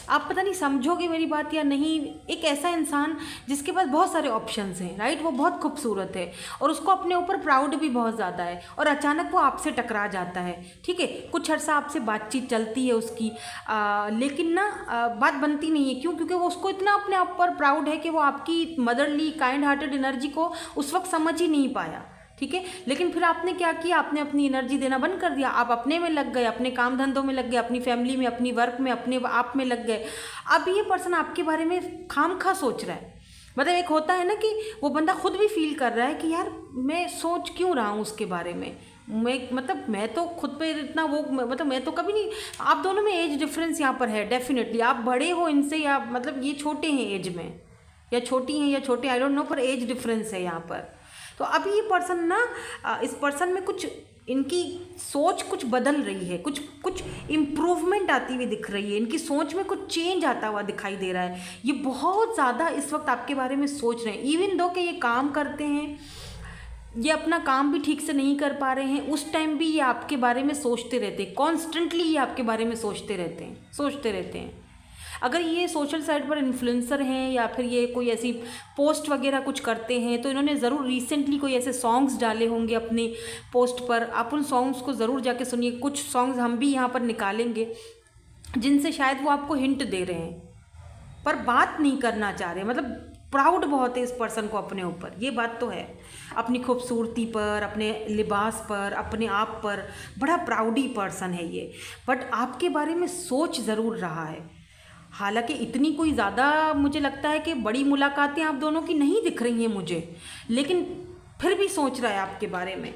आप पता नहीं समझोगे मेरी बात या नहीं। एक ऐसा इंसान जिसके पास बहुत सारे ऑप्शंस हैं, राइट, वो बहुत खूबसूरत है और उसको अपने ऊपर प्राउड भी बहुत ज़्यादा है, और अचानक वो आपसे टकरा जाता है, ठीक है, कुछ अर्सा आपसे बातचीत चलती है उसकी, लेकिन ना बात बनती नहीं है। क्यों? क्योंकि वो उसको इतना अपने आप पर प्राउड है कि वो आपकी मदरली काइंड हार्टेड एनर्जी को उस वक्त समझ ही नहीं पाया, ठीक है। लेकिन फिर आपने क्या किया, आपने अपनी एनर्जी देना बंद कर दिया, आप अपने में लग गए, अपने काम धंधों में लग गए, अपनी फैमिली में, अपनी वर्क में, अपने आप में लग गए। अब ये पर्सन आपके बारे में खामखा सोच रहा है। मतलब एक होता है ना कि वो बंदा खुद भी फील कर रहा है कि यार मैं सोच क्यों रहा हूँ उसके बारे में, मैं तो खुद पे इतना वो, मतलब मैं तो कभी नहीं। आप दोनों में एज डिफरेंस यहाँ पर है डेफिनेटली, आप बड़े हो इनसे, या मतलब ये छोटे हैं एज में, या छोटी हैं या छोटे, आई डोंट नो, पर एज डिफरेंस है यहाँ पर। तो अभी ये पर्सन ना, इस पर्सन में कुछ, इनकी सोच कुछ बदल रही है, कुछ इम्प्रूवमेंट आती हुई दिख रही है, इनकी सोच में कुछ चेंज आता हुआ दिखाई दे रहा है। ये बहुत ज़्यादा इस वक्त आपके बारे में सोच रहे हैं, इवन दो कि ये काम करते हैं, ये अपना काम भी ठीक से नहीं कर पा रहे हैं, उस टाइम भी ये आपके बारे में सोचते रहते हैं, कॉन्स्टेंटली ये आपके बारे में सोचते रहते हैं। अगर ये सोशल साइट पर इन्फ्लुएंसर हैं या फिर ये कोई ऐसी पोस्ट वगैरह कुछ करते हैं, तो इन्होंने ज़रूर रिसेंटली कोई ऐसे सॉन्ग्स डाले होंगे अपनी पोस्ट पर। आप उन सॉन्ग्स को ज़रूर जाके सुनिए, कुछ सॉन्ग्स हम भी यहाँ पर निकालेंगे जिनसे शायद वो आपको हिंट दे रहे हैं, पर बात नहीं करना चाह रहे। मतलब प्राउड बहुत है इस पर्सन को अपने ऊपर, ये बात तो है, अपनी खूबसूरती पर, अपने लिबास पर, अपने आप पर बड़ा प्राउडी पर्सन है ये। बट आपके बारे में सोच ज़रूर रहा है। हालांकि इतनी कोई ज़्यादा मुझे लगता है कि बड़ी मुलाकातें आप दोनों की नहीं दिख रही हैं मुझे, लेकिन फिर भी सोच रहा है आपके बारे में।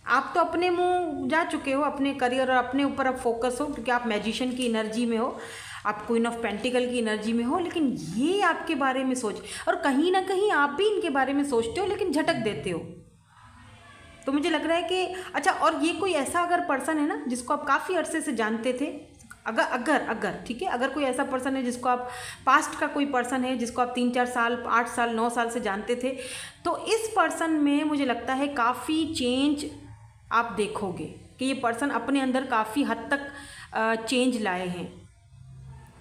आप तो अपने मुंह जा चुके हो, अपने करियर और अपने ऊपर अब फोकस हो, क्योंकि आप मैजिशियन की एनर्जी में हो, आप क्वीन ऑफ पेंटिकल की एनर्जी में हो, लेकिन ये आपके बारे में सोच, और कहीं ना कहीं आप भी इनके बारे में सोचते हो लेकिन झटक देते हो। तो मुझे लग रहा है कि अच्छा, और ये कोई ऐसा अगर पर्सन है ना जिसको आप काफ़ी अरसे से जानते थे, अगर ठीक है, अगर कोई ऐसा पर्सन है जिसको आप, पास्ट का कोई पर्सन है जिसको आप 3-4 साल, 8 साल, 9 साल से जानते थे, तो इस पर्सन में मुझे लगता है काफ़ी चेंज आप देखोगे कि ये पर्सन अपने अंदर काफ़ी हद तक चेंज लाए हैं।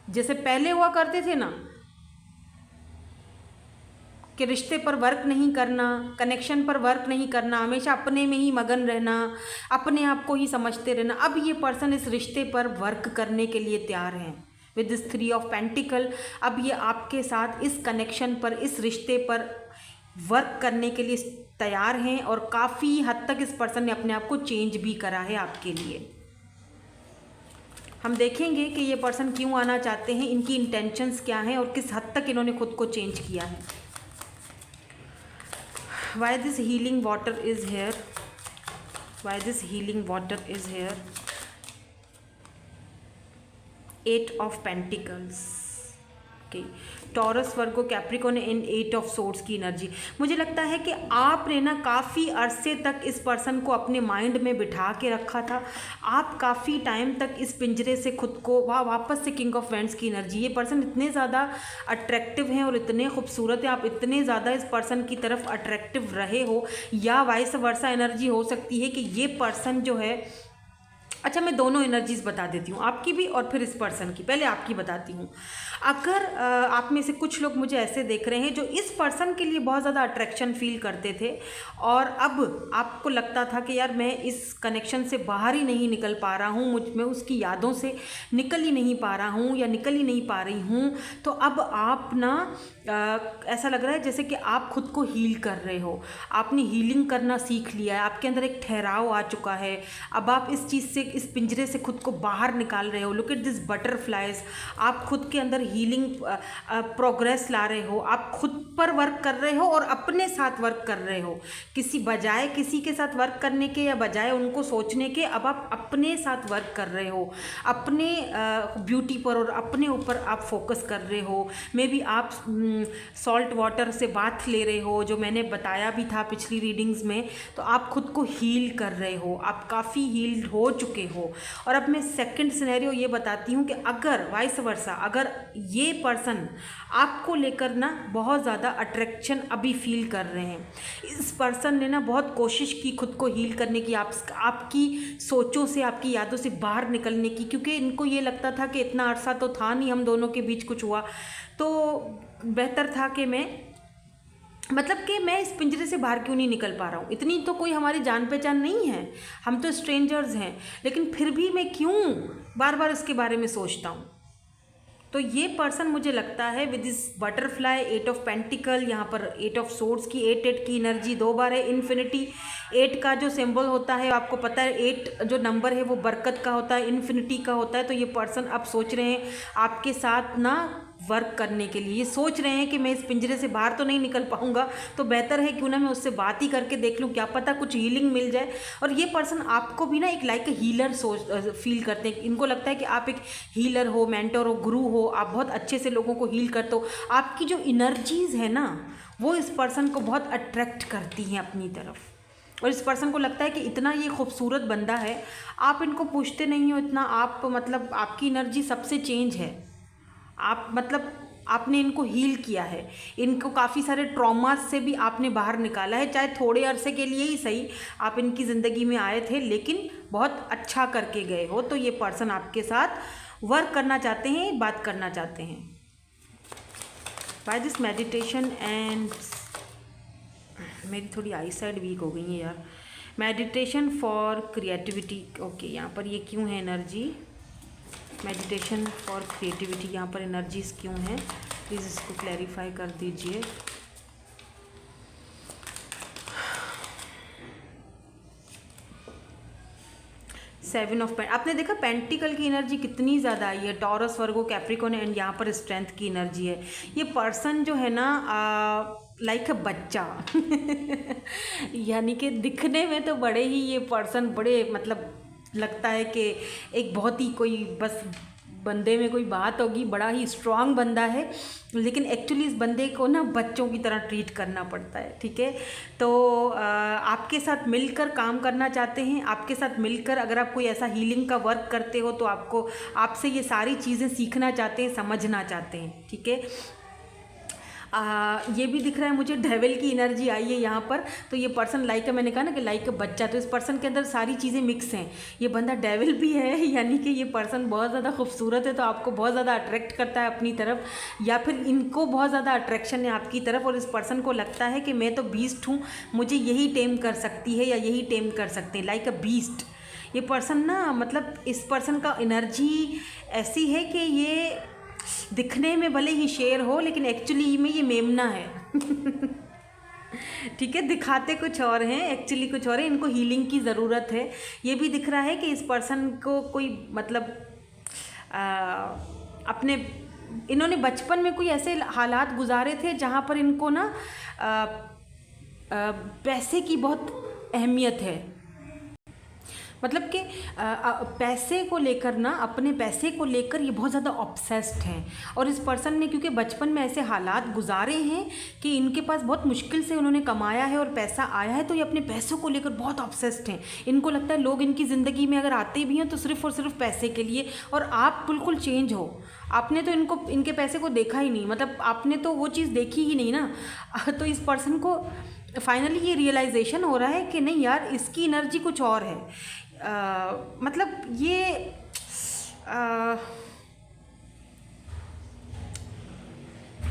जैसे पहले हुआ करते थे ना कि रिश्ते पर वर्क नहीं करना, कनेक्शन पर वर्क नहीं करना, हमेशा अपने में ही मगन रहना, अपने आप को ही समझते रहना, अब ये पर्सन इस रिश्ते पर वर्क करने के लिए तैयार हैं विद दिस 3 ऑफ पेंटिकल। अब ये आपके साथ इस कनेक्शन पर, इस रिश्ते पर वर्क करने के लिए तैयार हैं, और काफ़ी हद तक इस पर्सन ने अपने आप को चेंज भी करा है आपके लिए। हम देखेंगे कि ये पर्सन क्यों आना चाहते हैं, इनकी इंटेंशंस क्या हैं और किस हद तक इन्होंने खुद को चेंज किया है। Why this healing water is here? Why this healing water is here? 8 of Pentacles. Okay. Taurus, Virgo, Capricorn in 8 of swords की एनर्जी। मुझे लगता है कि आपने ना काफ़ी अरसे तक इस पर्सन को अपने माइंड में बिठा के रखा था। आप काफ़ी टाइम तक इस पिंजरे से खुद को वापस से किंग ऑफ वेंट्स की एनर्जी, ये पर्सन इतने ज़्यादा अट्रैक्टिव हैं और इतने खूबसूरत हैं, आप इतने ज़्यादा इस पर्सन की तरफ अट्रैक्टिव रहे हो, या वाइस वर्सा एनर्जी हो सकती है कि ये पर्सन जो है अच्छा, मैं दोनों एनर्जीज बता देती हूँ, आपकी भी और फिर इस पर्सन की। पहले आपकी बताती हूँ। अगर आप में से कुछ लोग मुझे ऐसे देख रहे हैं जो इस पर्सन के लिए बहुत ज़्यादा अट्रैक्शन फील करते थे और अब आपको लगता था कि यार मैं इस कनेक्शन से बाहर ही नहीं निकल पा रहा हूँ, मुझ में उसकी यादों से निकल ही नहीं पा रहा हूँ या निकल ही नहीं पा रही हूँ, तो अब आप ना ऐसा लग रहा है जैसे कि आप खुद को हील कर रहे हो। आपने हीलिंग करना सीख लिया है, आपके अंदर एक ठहराव आ चुका है। अब आप इस चीज़ से, इस पिंजरे से खुद को बाहर निकाल रहे हो। Look at this butterflies. आप खुद के अंदर हीलिंग प्रोग्रेस ला रहे हो, आप खुद पर वर्क कर रहे हो और अपने साथ वर्क कर रहे हो। बजाय किसी के साथ वर्क करने के या बजाय उनको सोचने के, अब आप अपने साथ वर्क कर रहे हो, अपने ब्यूटी पर और अपने ऊपर आप फोकस कर रहे हो। मे बी आप सॉल्ट वाटर से बाथ ले रहे हो, जो मैंने बताया भी था पिछली रीडिंग्स में। तो आप खुद को हील कर रहे हो, आप काफ़ी हील्ड हो चुके हो। और अब मैं सेकंड सिनेरियो ये बताती हूँ कि अगर वाइस वर्सा, अगर ये पर्सन आपको लेकर ना बहुत ज़्यादा अट्रैक्शन अभी फील कर रहे हैं, इस पर्सन ने ना बहुत कोशिश की खुद को हील करने की, आपकी सोचों से, आपकी यादों से बाहर निकलने की, क्योंकि इनको ये लगता था कि इतना अरसा तो था नहीं हम दोनों के बीच कुछ हुआ, तो बेहतर था कि मैं इस पिंजरे से बाहर क्यों नहीं निकल पा रहा हूँ। इतनी तो कोई हमारी जान पहचान नहीं है, हम तो स्ट्रेंजर्स हैं, लेकिन फिर भी मैं क्यों बार बार इसके बारे में सोचता हूँ। तो ये पर्सन मुझे लगता है with this butterfly, 8 of pentacle, यहाँ पर 8 ऑफ सोर्ड्स की 8 की एनर्जी 2 बार है। इन्फिनिटी 8 का जो सिंबल होता है, आपको पता है 8 जो नंबर है वो बरकत का होता है, इन्फिनिटी का होता है। तो ये पर्सन अब सोच रहे हैं आपके साथ ना वर्क करने के लिए। ये सोच रहे हैं कि मैं इस पिंजरे से बाहर तो नहीं निकल पाऊंगा, तो बेहतर है क्यों ना मैं उससे बात ही करके देख लूँ, क्या पता कुछ हीलिंग मिल जाए। और ये पर्सन आपको भी ना एक लाइक हीलर फील करते हैं। इनको लगता है कि आप एक हीलर हो, मेंटर हो, गुरु हो, आप बहुत अच्छे से लोगों को हील करते हो। आपकी जो इनर्जीज है ना, वो इस पर्सन को बहुत अट्रैक्ट करती हैं अपनी तरफ। और इस पर्सन को लगता है कि इतना ये खूबसूरत बंदा है, आप इनको पूछते नहीं हो इतना, आप मतलब आपकी एनर्जी सबसे चेंज है। आप मतलब आपने इनको हील किया है, इनको काफ़ी सारे ट्रॉमास से भी आपने बाहर निकाला है, चाहे थोड़े अरसे के लिए ही सही आप इनकी ज़िंदगी में आए थे, लेकिन बहुत अच्छा करके गए हो। तो ये पर्सन आपके साथ वर्क करना चाहते हैं, बात करना चाहते हैं। बाय दिस मेडिटेशन एंड मेरी थोड़ी आई साइड वीक हो गई है यार। मेडिटेशन फॉर क्रिएटिविटी, ओके, यहाँ पर ये क्यों है एनर्जी? मेडिटेशन फॉर क्रिएटिविटी, यहाँ पर एनर्जीज क्यों हैं? प्लीज़ इसको क्लैरिफाई कर दीजिए। सेवन ऑफ पेंट, आपने देखा पेंटिकल की एनर्जी कितनी ज़्यादा आई है, टॉरस, वर्गो, कैप्रिकॉर्न, एंड यहाँ पर स्ट्रेंथ की एनर्जी है। ये पर्सन जो है ना लाइक अ बच्चा यानी कि दिखने में तो बड़े ही ये पर्सन बड़े मतलब लगता है कि एक बहुत ही कोई बस बंदे में कोई बात होगी, बड़ा ही स्ट्रांग बंदा है, लेकिन एक्चुअली इस बंदे को ना बच्चों की तरह ट्रीट करना पड़ता है। ठीक है, तो आपके साथ मिलकर काम करना चाहते हैं, आपके साथ मिलकर अगर आप कोई ऐसा हीलिंग का वर्क करते हो तो आपसे ये सारी चीज़ें सीखना चाहते हैं, समझना चाहते हैं। ठीक है, ये भी दिख रहा है मुझे डेविल की एनर्जी आई है यहाँ पर। तो ये पर्सन लाइक, मैंने कहा ना कि लाइक बच्चा, तो इस पर्सन के अंदर सारी चीज़ें मिक्स हैं। ये बंदा डेविल भी है, यानी कि ये पर्सन बहुत ज़्यादा खूबसूरत है, तो आपको बहुत ज़्यादा अट्रैक्ट करता है अपनी तरफ, या फिर इनको बहुत ज़्यादा अट्रैक्शन है आपकी तरफ। और इस पर्सन को लगता है कि मैं तो बीस्ट हूँ, मुझे यही टेम कर सकती है या यही टेम कर सकते हैं, लाइक अ बीस्ट। ये पर्सन ना मतलब इस पर्सन का एनर्जी ऐसी है कि ये दिखने में भले ही शेर हो, लेकिन एक्चुअली में ये मेमना है ठीक है, दिखाते कुछ और हैं, एक्चुअली कुछ और है। इनको हीलिंग की ज़रूरत है। ये भी दिख रहा है कि इस पर्सन को कोई मतलब इन्होंने बचपन में कोई ऐसे हालात गुजारे थे जहाँ पर इनको ना पैसे की बहुत अहमियत है। मतलब कि पैसे को लेकर ना, अपने पैसे को लेकर ये बहुत ज़्यादा ऑब्सेस्ड हैं। और इस पर्सन ने क्योंकि बचपन में ऐसे हालात गुजारे हैं कि इनके पास बहुत मुश्किल से उन्होंने कमाया है और पैसा आया है, तो ये अपने पैसों को लेकर बहुत ऑब्सेस्ड हैं। इनको लगता है लोग इनकी ज़िंदगी में अगर आते भी हैं तो सिर्फ़ और सिर्फ पैसे के लिए, और आप बिल्कुल चेंज हो। आपने तो इनके पैसे को देखा ही नहीं, मतलब आपने तो वो चीज़ देखी ही नहीं ना। तो इस पर्सन को फाइनली ये रियलाइजेशन हो रहा है कि नहीं यार, इसकी एनर्जी कुछ और है। मतलब ये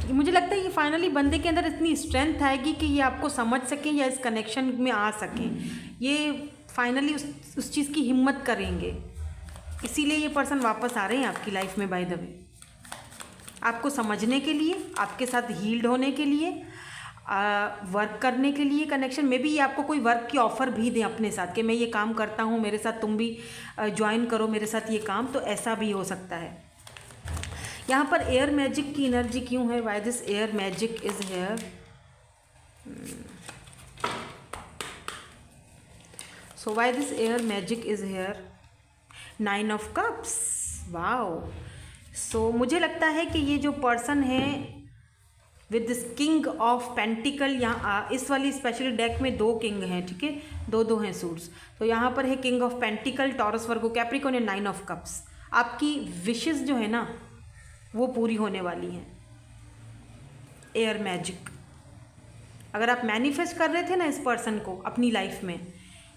मुझे लगता है कि फाइनली बंदे के अंदर इतनी स्ट्रेंथ आएगी कि ये आपको समझ सकें या इस कनेक्शन में आ सकें, ये फाइनली उस चीज़ की हिम्मत करेंगे। इसीलिए ये पर्सन वापस आ रहे हैं आपकी लाइफ में बाय द वे, आपको समझने के लिए, आपके साथ हील्ड होने के लिए, वर्क करने के लिए कनेक्शन में भी। ये आपको कोई वर्क की ऑफ़र भी दें अपने साथ कि मैं ये काम करता हूँ, मेरे साथ तुम भी ज्वाइन करो मेरे साथ ये काम, तो ऐसा भी हो सकता है। यहाँ पर एयर मैजिक की एनर्जी क्यों है? Why this air magic is here? So why this air magic is here? 9 of cups. Wow. So मुझे लगता है कि ये जो पर्सन है with this king of pentacle, यहाँ इस वाली स्पेशली डेक में 2 किंग हैं, ठीक है, दो हैं सूट्स। तो यहाँ पर है king of pentacle, taurus, Virgo, Capricorn and 9 of cups. आपकी विशेस जो है ना वो पूरी होने वाली हैं। एयर मैजिक, अगर आप मैनिफेस्ट कर रहे थे ना इस पर्सन को अपनी लाइफ में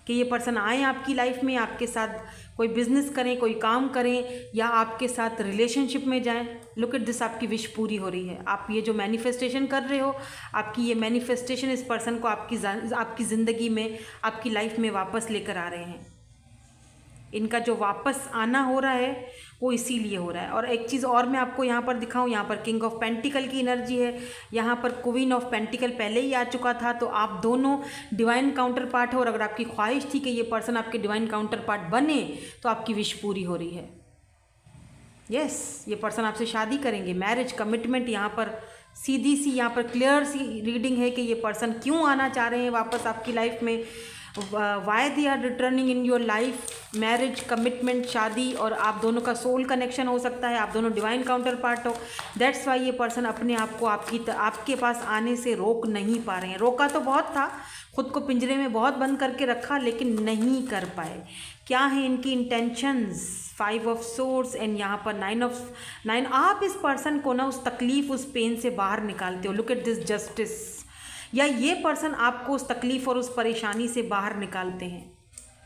कि ये पर्सन आए आपकी लाइफ में, आपके साथ कोई बिजनेस करें, कोई काम करें, या आपके साथ रिलेशनशिप में जाएं, लुक एट दिस, आपकी विश पूरी हो रही है। आप ये जो मैनिफेस्टेशन कर रहे हो, आपकी ये मैनिफेस्टेशन इस पर्सन को आपकी ज़िंदगी में, आपकी लाइफ में वापस लेकर आ रहे हैं। इनका जो वापस आना हो रहा है वो इसीलिए हो रहा है। और एक चीज़ और मैं आपको यहाँ पर दिखाऊँ, यहाँ पर किंग ऑफ पेंटिकल की एनर्जी है, यहाँ पर क्वीन ऑफ पेंटिकल पहले ही आ चुका था। तो आप दोनों डिवाइन काउंटर पार्ट हो, और अगर आपकी ख्वाहिश थी कि ये पर्सन आपके डिवाइन काउंटर पार्ट बने तो आपकी विश पूरी हो रही है। यस, ये पर्सन आपसे शादी करेंगे, मैरिज, कमिटमेंट। यहाँ पर सीधी सी, यहाँ पर क्लियर सी रीडिंग है कि ये पर्सन क्यों आना चाह रहे हैं वापस आपकी लाइफ में, why they are returning in your life, marriage, commitment, शादी, और आप दोनों का सोल कनेक्शन हो सकता है, आप दोनों डिवाइन काउंटर पार्ट हो। दैट्स वाई ये पर्सन अपने आप को आपके पास आने से रोक नहीं पा रहे हैं। रोका तो बहुत था, खुद को पिंजरे में बहुत बंद करके रखा, लेकिन नहीं कर पाए। क्या है इनकी इंटेंशंस? 5 ऑफ सोर्ड्स एंड यहाँ पर 9 आप इस पर्सन को ना उस तकलीफ़, उस पेन से बाहर निकालते हो। लुक एट दिस जस्टिस, या ये पर्सन आपको उस तकलीफ़ और उस परेशानी से बाहर निकालते हैं,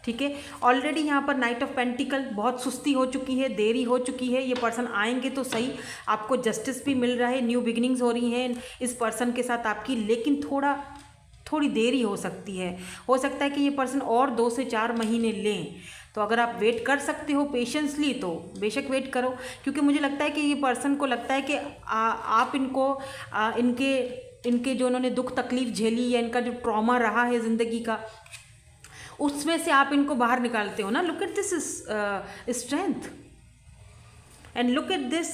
ठीक है। ऑलरेडी यहाँ पर नाइट ऑफ पेंटिकल, बहुत सुस्ती हो चुकी है, देरी हो चुकी है। ये पर्सन आएंगे तो सही, आपको जस्टिस भी मिल रहा है, न्यू बिगिनिंग्स हो रही हैं इस पर्सन के साथ आपकी, लेकिन थोड़ी देरी हो सकती है। हो सकता है कि ये पर्सन और 2 से 4 महीने लें। तो अगर आप वेट कर सकते हो पेशेंसली तो बेशक वेट करो, क्योंकि मुझे लगता है कि ये पर्सन को लगता है कि आप इनको इनके जो उन्होंने दुख तकलीफ़ झेली, या इनका जो ट्रॉमा रहा है ज़िंदगी का, उसमें से आप इनको बाहर निकालते हो ना। Look at this strength and look at this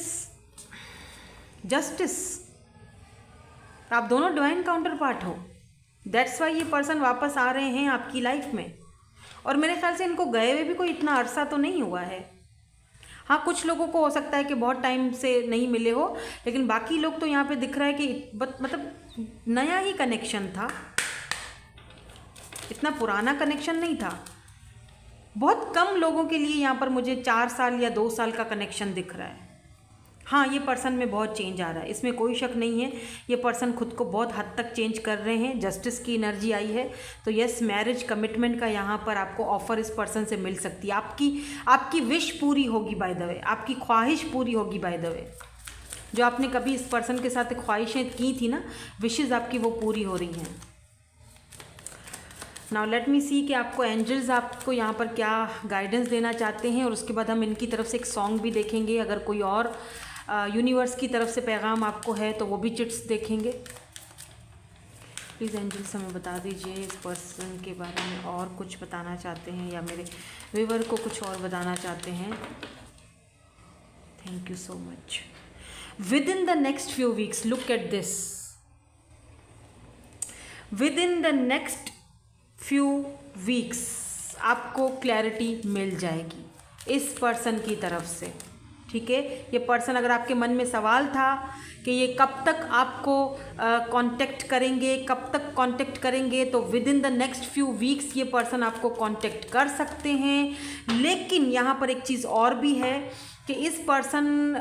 justice. आप दोनों डिवाइन काउंटर पार्ट हो। दैट्स वाई ये पर्सन वापस आ रहे हैं आपकी लाइफ में। और मेरे ख्याल से इनको गए हुए भी कोई इतना अरसा तो नहीं हुआ है। हाँ, कुछ लोगों को हो सकता है कि बहुत टाइम से नहीं मिले हो, लेकिन बाकी लोग तो यहाँ पे दिख रहा है कि मतलब नया ही कनेक्शन था, इतना पुराना कनेक्शन नहीं था। बहुत कम लोगों के लिए यहाँ पर मुझे 4 साल या 2 साल का कनेक्शन दिख रहा है। हाँ, ये पर्सन में बहुत चेंज आ रहा है, इसमें कोई शक नहीं है। ये पर्सन खुद को बहुत हद तक चेंज कर रहे हैं, जस्टिस की एनर्जी आई है। तो यस, मैरिज, कमिटमेंट का यहाँ पर आपको ऑफ़र इस पर्सन से मिल सकती है। आपकी विश पूरी होगी बाय द वे, आपकी ख्वाहिश पूरी होगी बाय द वे। जो आपने कभी इस पर्सन के साथ ख्वाहिशें की थी ना, विशेज़ आपकी वो पूरी हो रही हैं। नाउ लेट मी सी कि आपको एंजल्स आपको यहाँ पर क्या गाइडेंस देना चाहते हैं, और उसके बाद हम इनकी तरफ से एक सॉन्ग भी देखेंगे। अगर कोई और यूनिवर्स की तरफ से पैगाम आपको है तो वो भी चिट्स देखेंगे। प्लीज़ एंजल्स हमें बता दीजिए इस पर्सन के बारे में, और कुछ बताना चाहते हैं या मेरे व्यूअर को कुछ और बताना चाहते हैं। Thank you so much. With in the next few weeks, look at this, with in the next few weeks आपको क्लैरिटी मिल जाएगी इस पर्सन की तरफ से, ठीक है। ये पर्सन, अगर आपके मन में सवाल था कि ये कब तक आपको कांटेक्ट करेंगे, कब तक कांटेक्ट करेंगे, तो with in the next few weeks ये पर्सन आपको कांटेक्ट कर सकते हैं। लेकिन यहाँ पर एक चीज़ और भी है कि इस पर्सन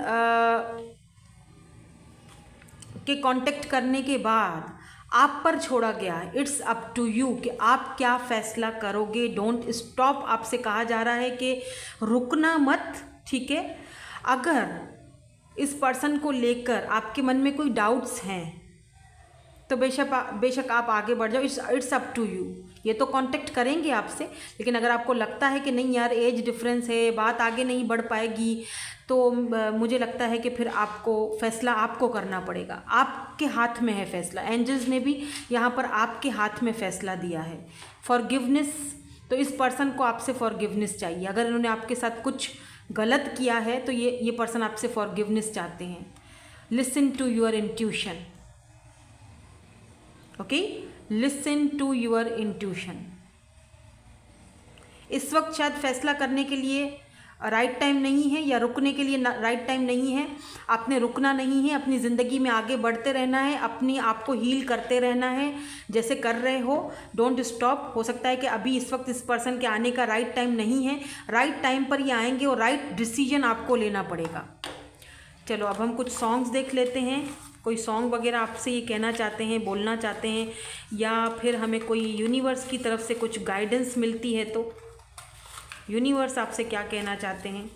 के कांटेक्ट करने के बाद आप पर छोड़ा गया है। इट्स अप टू यू कि आप क्या फैसला करोगे। डोंट स्टॉप, आपसे कहा जा रहा है कि रुकना मत, ठीक है। अगर इस पर्सन को लेकर आपके मन में कोई डाउट्स हैं तो बेशक आप आगे बढ़ जाओ। It's up to you. ये तो कांटेक्ट करेंगे आपसे, लेकिन अगर आपको लगता है कि नहीं यार एज डिफरेंस है, बात आगे नहीं बढ़ पाएगी, तो मुझे लगता है कि फिर आपको फैसला आपको करना पड़ेगा। आपके हाथ में है फैसला। एंजल्स ने भी यहाँ पर आपके हाथ में फैसला दिया है। फॉरगिवनेस, तो इस पर्सन को आपसे फॉरगिवनेस चाहिए। अगर इन्होंने आपके साथ कुछ गलत किया है तो ये पर्सन आपसे फॉरगिवनेस चाहते हैं। Listen to your intuition, okay, listen to your intuition. इस वक्त शायद फैसला करने के लिए राइट टाइम नहीं है, या रुकने के लिए राइट टाइम नहीं है। आपने रुकना नहीं है, अपनी ज़िंदगी में आगे बढ़ते रहना है, अपनी आप को हील करते रहना है जैसे कर रहे हो। Don't stop. हो सकता है कि अभी इस वक्त इस पर्सन के आने का राइट टाइम नहीं है, राइट टाइम पर ये आएंगे और राइट डिसीजन आपको लेना पड़ेगा। चलो अब हम कुछ सॉन्ग्स देख लेते हैं। कोई सॉन्ग वगैरह आपसे ये कहना चाहते हैं, बोलना चाहते हैं, या फिर हमें कोई यूनिवर्स की तरफ से कुछ गाइडेंस मिलती है तो यूनिवर्स आपसे क्या कहना चाहते हैं।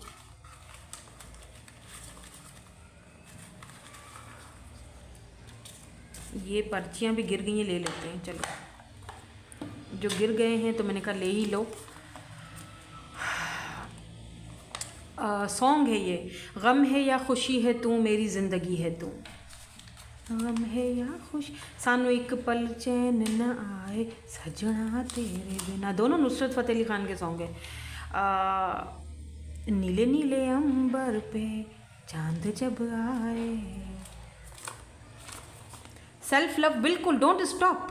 ये पर्चियाँ भी गिर गई हैं, ले लेते हैं। चलो जो गिर गए हैं तो मैंने कहा ले ही लो। सॉन्ग है ये, गम है या खुशी है तू मेरी ज़िंदगी है तू, गम है या खुश, सानू एक पल चैन न आए सजना तेरे बिना। दोनों नुसरत फ़तेह अली ख़ान के सॉन्ग है। नीले नीले अंबर पे चांद जब आए। सेल्फ लव, बिल्कुल डोंट स्टॉप।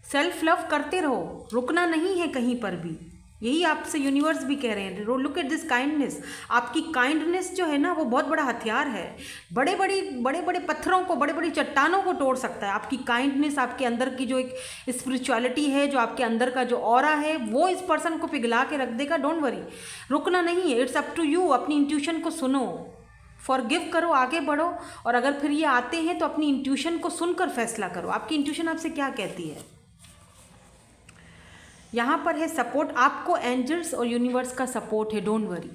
सेल्फ लव करते रहो, रुकना नहीं है कहीं पर भी। यही आपसे यूनिवर्स भी कह रहे हैं। Look at this kindness. आपकी काइंडनेस जो है ना वो बहुत बड़ा हथियार है। बड़े बड़े पत्थरों को, बड़े बड़ी चट्टानों को तोड़ सकता है। आपकी काइंडनेस, आपके अंदर की जो एक स्पिरिचुअलिटी है, जो आपके अंदर का जो ऑरा है, वो इस पर्सन को पिघला के रख देगा। डोंट वरी, रुकना नहीं है। It's up to you. अपनी इंट्यूशन को सुनो, फॉरगिव करो, आगे बढ़ो। और अगर फिर ये आते हैं तो अपनी इंट्यूशन को सुनकर फैसला करो। आपकी इंट्यूशन आपसे क्या कहती है। यहाँ पर है सपोर्ट। आपको एंजल्स और यूनिवर्स का सपोर्ट है। डोंट वरी,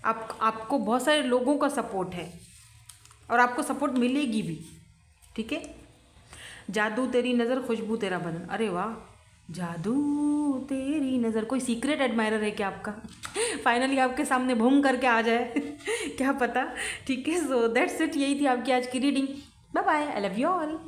आपको बहुत सारे लोगों का सपोर्ट है और आपको सपोर्ट मिलेगी भी, ठीक है। जादू तेरी नज़र, खुशबू तेरा बदन। अरे वाह, जादू तेरी नज़र। कोई सीक्रेट एडमायरर है क्या आपका? फाइनली आपके सामने भूम करके आ जाए क्या पता, ठीक है। सो दैट्स इट, यही थी आपकी आज की reading. Bye bye, I love you all.